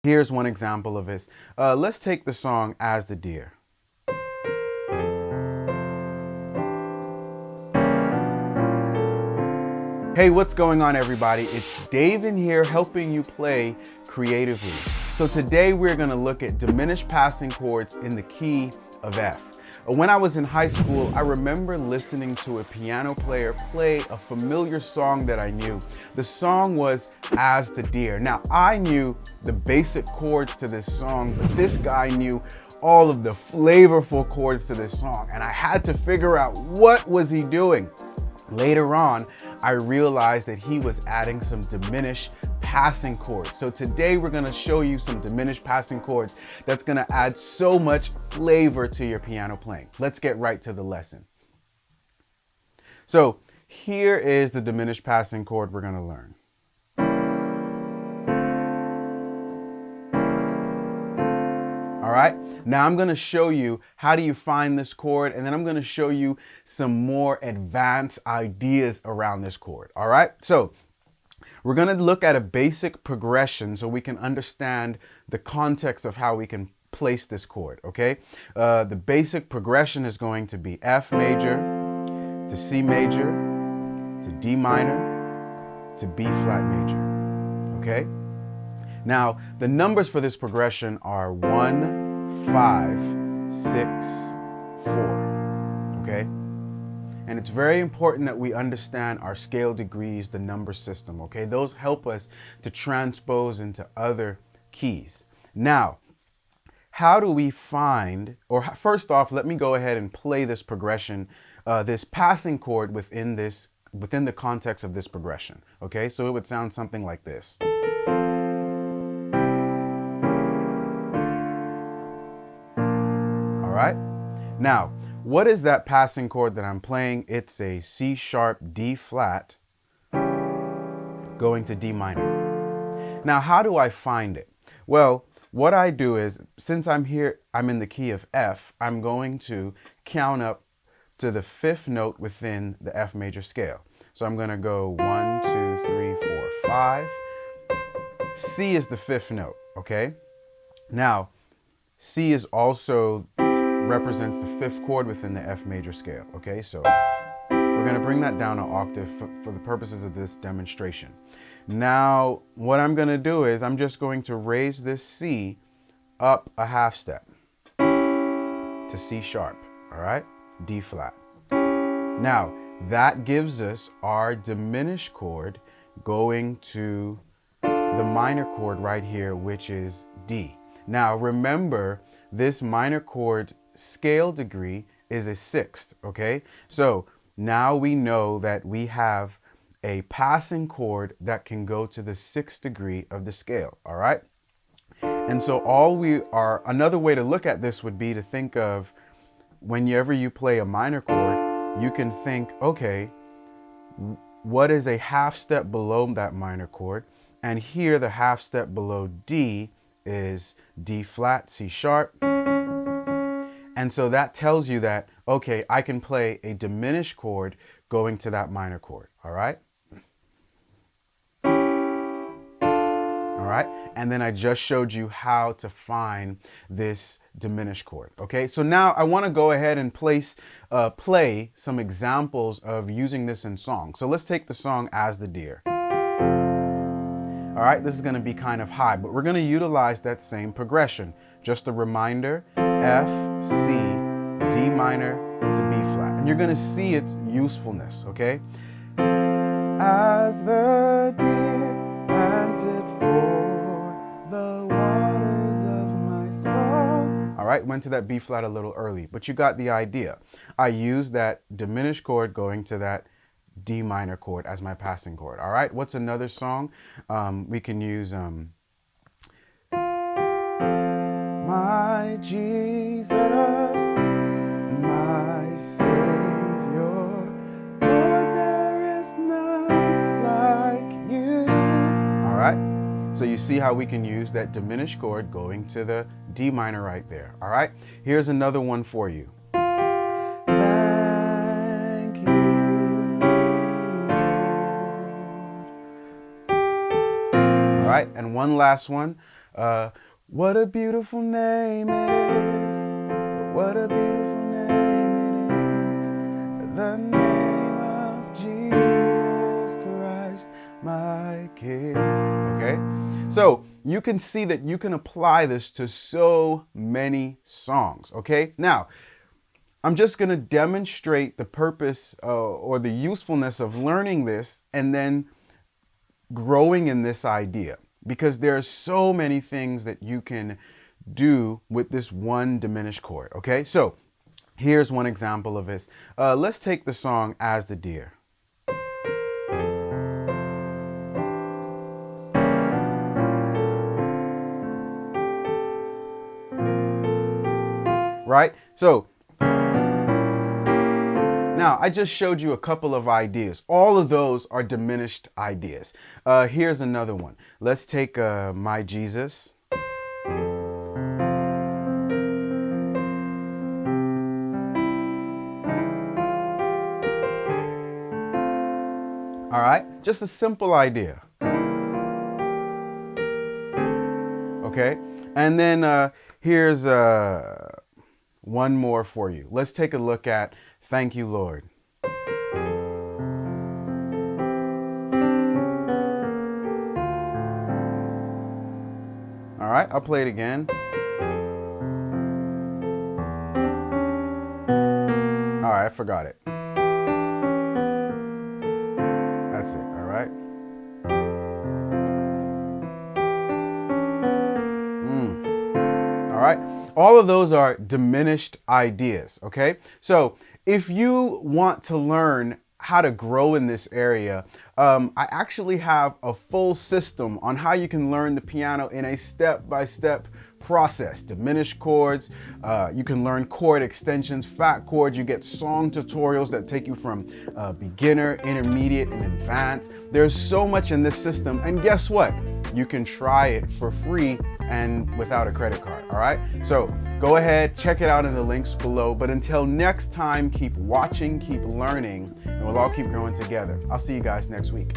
Here's one example of this. Let's take the song As the Deer. Hey, what's going on, everybody? It's Dave in here helping you play creatively. So today we're going to look at diminished passing chords in the key of F. When I was in high school, I remember listening to a piano player play a familiar song that I knew. The song was As the Deer. Now, I knew the basic chords to this song, but this guy knew all of the flavorful chords to this song, and I had to figure out what was he doing. Later on, I realized that he was adding some diminished passing chords. So today we're gonna show you some diminished passing chords that's gonna add so much flavor to your piano playing. Let's get right to the lesson. So here is the diminished passing chord we're gonna learn. All right, now I'm gonna show you how do you find this chord, and then I'm gonna show you some more advanced ideas around this chord. All right, so we're gonna look at a basic progression so we can understand the context of how we can place this chord, okay? The basic progression is going to be F major to C major to D minor to B flat major, okay? Now, the numbers for this progression are 1, 5, 6, 4, okay? And it's very important that we understand our scale degrees, the number system, okay? Those help us to transpose into other keys. Now, how do we find, or first off, let me go ahead and play this progression, this passing chord within the context of this progression, okay? So it would sound something like this. All right? Now, what is that passing chord that I'm playing? It's a C sharp D flat going to D minor. Now, how do I find it? Well, what I do is, since I'm in the key of F, I'm going to count up to the 5th note within the F major scale. So I'm going to go 1, 2, 3, 4, 5. C is the 5th note, okay? Now, C is also represents the 5th chord within the F major scale, okay? So we're gonna bring that down an octave for the purposes of this demonstration. Now, what I'm gonna do is I'm just going to raise this C up a half step to C sharp, all right? D flat. Now, that gives us our diminished chord going to the minor chord right here, which is D. Now, remember, this minor chord scale degree is a 6th, okay? So now we know that we have a passing chord that can go to the 6th degree of the scale, all right? And so another way to look at this would be to think of whenever you play a minor chord, you can think, okay, what is a half step below that minor chord? And here the half step below D is D flat, C sharp. And so that tells you that, okay, I can play a diminished chord going to that minor chord, all right? All right, and then I just showed you how to find this diminished chord, okay? So now I wanna go ahead and play some examples of using this in song. So let's take the song As the Deer. All right, this is gonna be kind of high, but we're gonna utilize that same progression. Just a reminder, F, C, D minor to B flat. And you're gonna see its usefulness, okay? As the deer panted for the waters of my soul. All right, went to that B flat a little early, but you got the idea. I used that diminished chord going to that D minor chord as my passing chord. All right, what's another song? We can use My Jesus, my Savior, Lord, there is none like you. All right, so you see how we can use that diminished chord going to the D minor right there. All right, here's another one for you. Thank you. All right, and one last one. What a beautiful name it is. What a beautiful name it is. The name of Jesus Christ, my King. Okay? So you can see that you can apply this to so many songs. Okay? Now, I'm just going to demonstrate the purpose or the usefulness of learning this and then growing in this idea, because there are so many things that you can do with this one diminished chord. Okay, so here's one example of this. Let's take the song As the Deer. Right? So now, I just showed you a couple of ideas. All of those are diminished ideas. Here's another one. Let's take My Jesus. All right, just a simple idea. Okay, and then here's one more for you. Let's take a look at Thank You, Lord. All right, I'll play it again. All right, I forgot it. That's it, all right? All right, all of those are diminished ideas, okay? So if you want to learn how to grow in this area, I actually have a full system on how you can learn the piano in a step-by-step process. Diminished chords, you can learn chord extensions, fat chords, you get song tutorials that take you from beginner, intermediate, and advanced. There's so much in this system, and guess what? You can try it for free and without a credit card, all right? So go ahead, check it out in the links below. But until next time, keep watching, keep learning, and we'll all keep growing together. I'll see you guys next week.